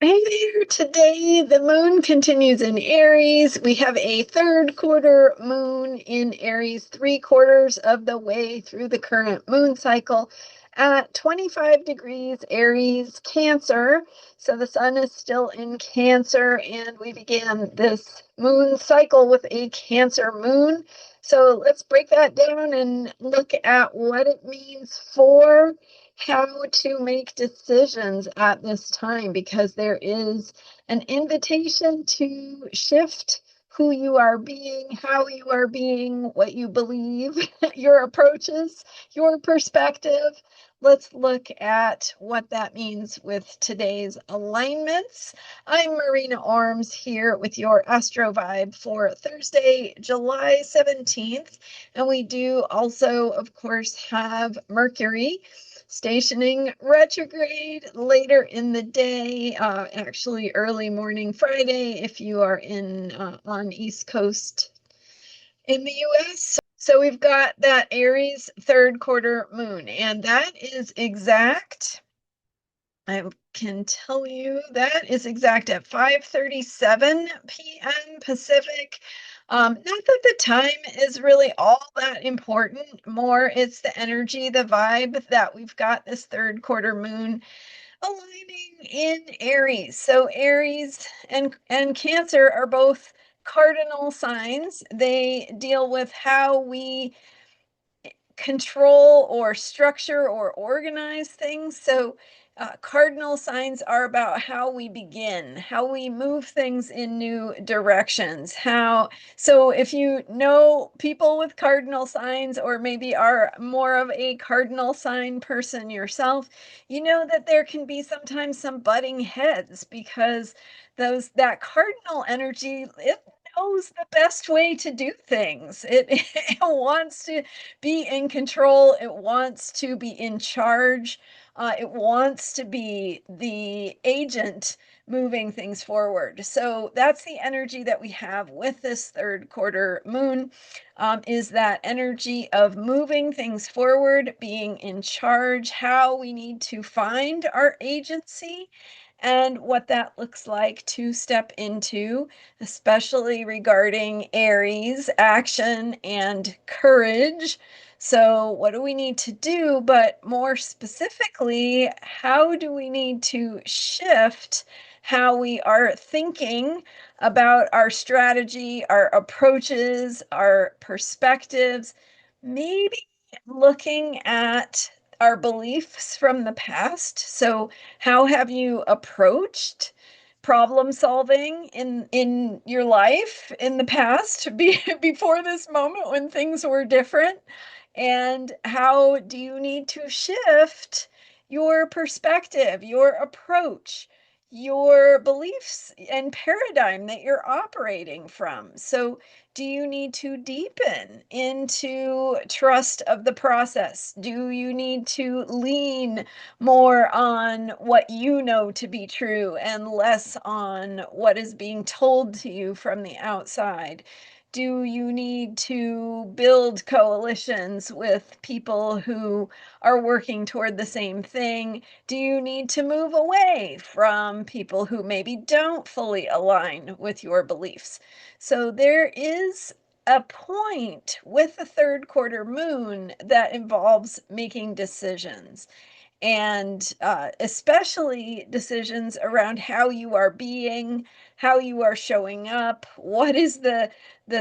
Hey there, today the moon continues in Aries. We have a third quarter moon in Aries, 3/4 of the way through the current moon cycle at 25 degrees Aries, Cancer. So the sun is still in Cancer, and we began this moon cycle with a Cancer moon. So let's break that down and look at what it means for how to make decisions at this time, because there is an invitation to shift who you are being, how you are being, what you believe, your approaches, your perspective. Let's look at what that means with today's alignments. I'm Marina Orms here with your Astro Vibe for Thursday, July 17th. And we do also, of course, have Mercury stationing retrograde later in the day, actually early morning Friday if you are in on East Coast in the US. So we've got that Aries third quarter moon, and that is exact. I can tell you that is exact at 5:37 p.m. Pacific. Not that the time is really all that important, more it's the energy, the vibe that we've got this third quarter moon aligning in Aries. So Aries and Cancer are both cardinal signs. They deal with how we control or structure or organize things. So, cardinal signs are about how we begin, how we move things in new directions. So if you know people with cardinal signs, or maybe are more of a cardinal sign person yourself, you know that there can be sometimes some butting heads, because that cardinal energy, it knows the best way to do things. It wants to be in control. It wants to be in charge. It wants to be the agent moving things forward. So that's the energy that we have with this third quarter moon, is that energy of moving things forward, being in charge, how we need to find our agency and what that looks like to step into, especially regarding Aries, action and courage. So, what do we need to do? But more specifically, how do we need to shift how we are thinking about our strategy, our approaches, our perspectives? Maybe looking at our beliefs from the past. So, how have you approached problem solving in your life in the past, before this moment when things were different? And how do you need to shift your perspective, your approach, your beliefs and paradigm that you're operating from? So, do you need to deepen into trust of the process? Do you need to lean more on what you know to be true and less on what is being told to you from the outside? Do you need to build coalitions with people who are working toward the same thing? Do you need to move away from people who maybe don't fully align with your beliefs? So there is a point with the third quarter moon that involves making decisions, and especially decisions around how you are being, how you are showing up, what is the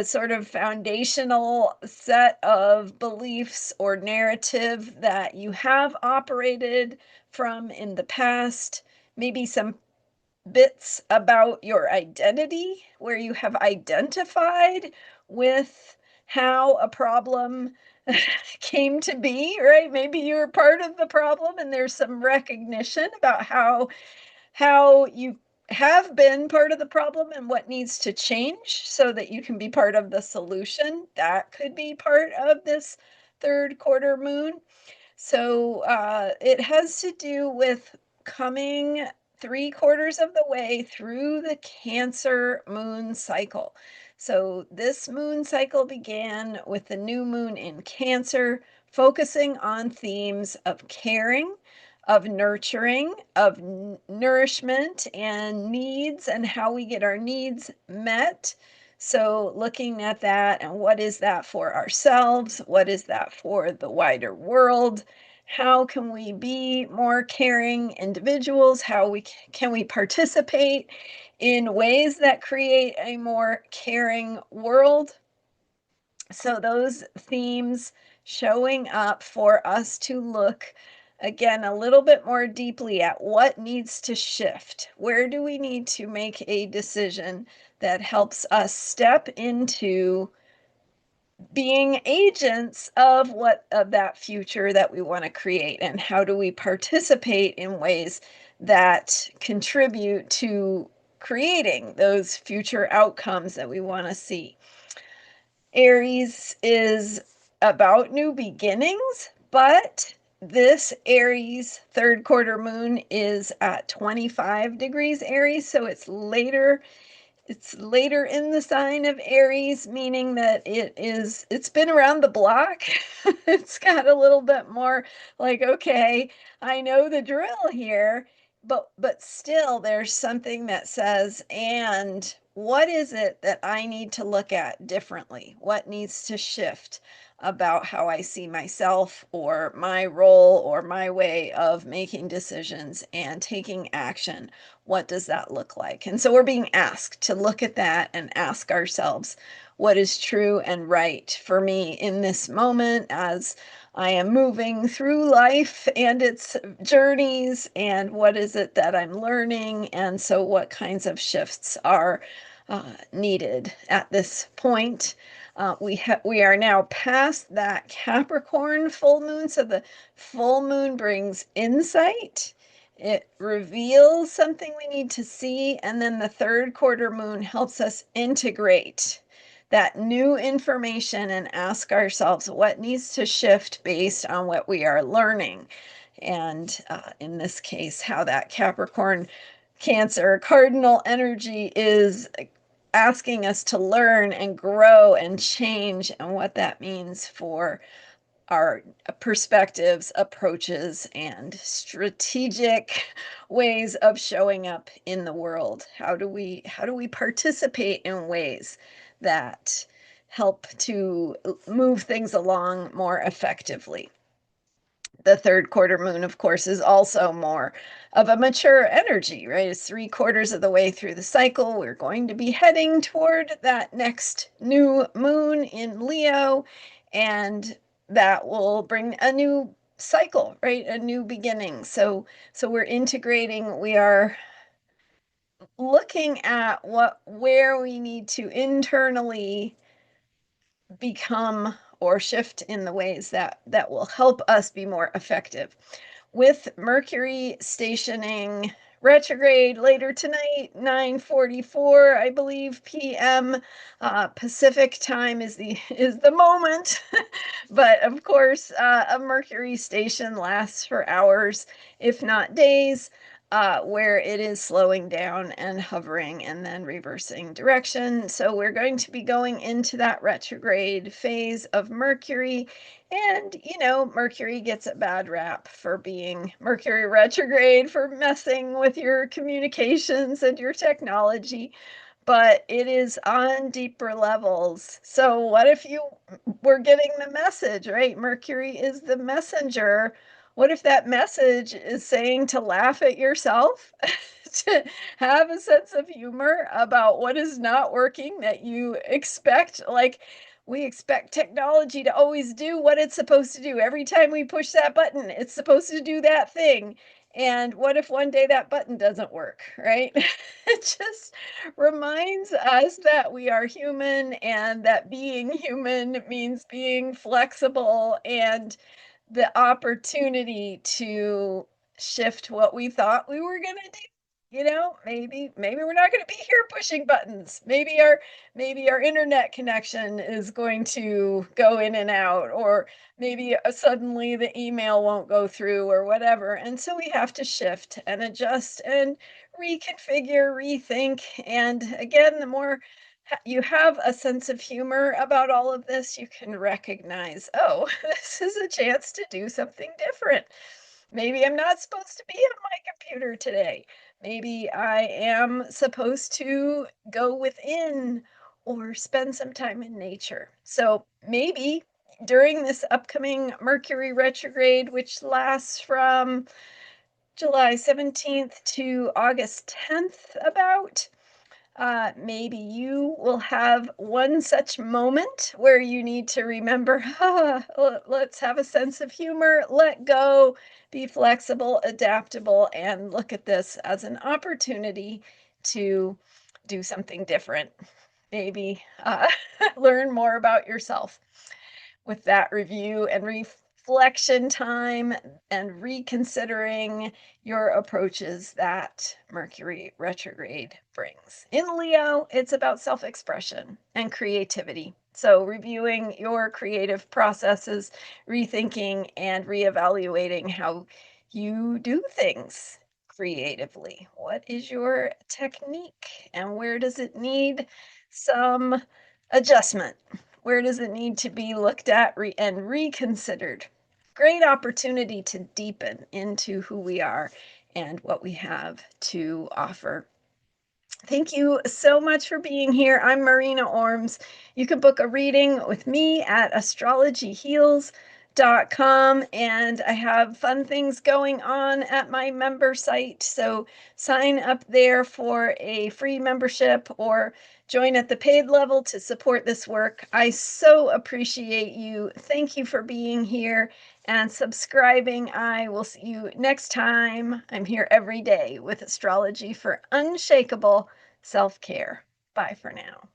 sort of foundational set of beliefs or narrative that you have operated from in the past, maybe some bits about your identity where you have identified with how a problem came to be, right? Maybe you're part of the problem and there's some recognition about how you have been part of the problem and what needs to change so that you can be part of the solution. That could be part of this third quarter moon. So it has to do with coming 3/4 of the way through the Cancer moon cycle. So this moon cycle began with the new moon in Cancer, focusing on themes of caring, of nurturing, of nourishment and needs, and how we get our needs met. So, looking at that and what is that for ourselves? What is that for the wider world? How can we be more caring individuals? Can we participate in ways that create a more caring world? So those themes showing up for us to look again a little bit more deeply at what needs to shift. Where do we need to make a decision that helps us step into being agents of what of that future that we want to create, and how do we participate in ways that contribute to creating those future outcomes that we want to see. Aries is about new beginnings, but this Aries third quarter moon is at 25 degrees Aries, so it's later in the sign of Aries, meaning that it's been around the block. It's got a little bit more like, okay, I know the drill here, but still there's something that says, and what is it that I need to look at differently? What needs to shift about how I see myself or my role or my way of making decisions and taking action? What does that look like? And so we're being asked to look at that and ask ourselves what is true and right for me in this moment as I am moving through life and its journeys, and what is it that I'm learning? And so, what kinds of shifts are needed at this point? We are now past that Capricorn full moon, so the full moon brings insight. It reveals something we need to see, and then the third quarter moon helps us integrate that new information and ask ourselves what needs to shift based on what we are learning. And in this case, how that Capricorn Cancer cardinal energy is asking us to learn and grow and change, and what that means for our perspectives, approaches, and strategic ways of showing up in the world. How do we participate in ways that help to move things along more effectively? The third quarter moon, of course, is also more of a mature energy, right? It's 3/4 of the way through the cycle. We're going to be heading toward that next new moon in Leo, and that will bring a new cycle, right? A new beginning. So we're integrating, we are looking at where we need to internally become or shift in the ways that will help us be more effective. With Mercury stationing retrograde later tonight, 9:44, I believe, p.m. Pacific time is the moment. But of course, a Mercury station lasts for hours, if not days, where it is slowing down and hovering and then reversing direction. So we're going to be going into that retrograde phase of Mercury. And, Mercury gets a bad rap for being Mercury retrograde, for messing with your communications and your technology, but it is on deeper levels. So, what if you were getting the message, right? Mercury is the messenger. What if that message is saying to laugh at yourself, to have a sense of humor about what is not working that you expect? Like, we expect technology to always do what it's supposed to do. Every time we push that button, it's supposed to do that thing. And what if one day that button doesn't work, right? It just reminds us that we are human, and that being human means being flexible, and the opportunity to shift what we thought we were going to do. Maybe we're not going to be here pushing buttons. Maybe our internet connection is going to go in and out, or maybe suddenly the email won't go through, or whatever. And so we have to shift and adjust and reconfigure, rethink. And again, the more you have a sense of humor about all of this, you can recognize, oh, this is a chance to do something different. Maybe I'm not supposed to be on my computer today. Maybe I am supposed to go within or spend some time in nature. So maybe during this upcoming Mercury retrograde, which lasts from July 17th to August 10th, about, maybe you will have one such moment where you need to remember, let's have a sense of humor, let go, be flexible, adaptable, and look at this as an opportunity to do something different. Maybe learn more about yourself with that review and reflection time and reconsidering your approaches that Mercury retrograde brings. In Leo, it's about self expression and creativity. So, reviewing your creative processes, rethinking and reevaluating how you do things creatively. What is your technique and where does it need some adjustment? Where does it need to be looked at and reconsidered? Great opportunity to deepen into who we are and what we have to offer. Thank you so much for being here. I'm Marina Orms. You can book a reading with me at astrologyheals.com, and I have fun things going on at my member site. So sign up there for a free membership or join at the paid level to support this work. I so appreciate you. Thank you for being here and subscribing. I will see you next time. I'm here every day with astrology for unshakable self care. Bye for now.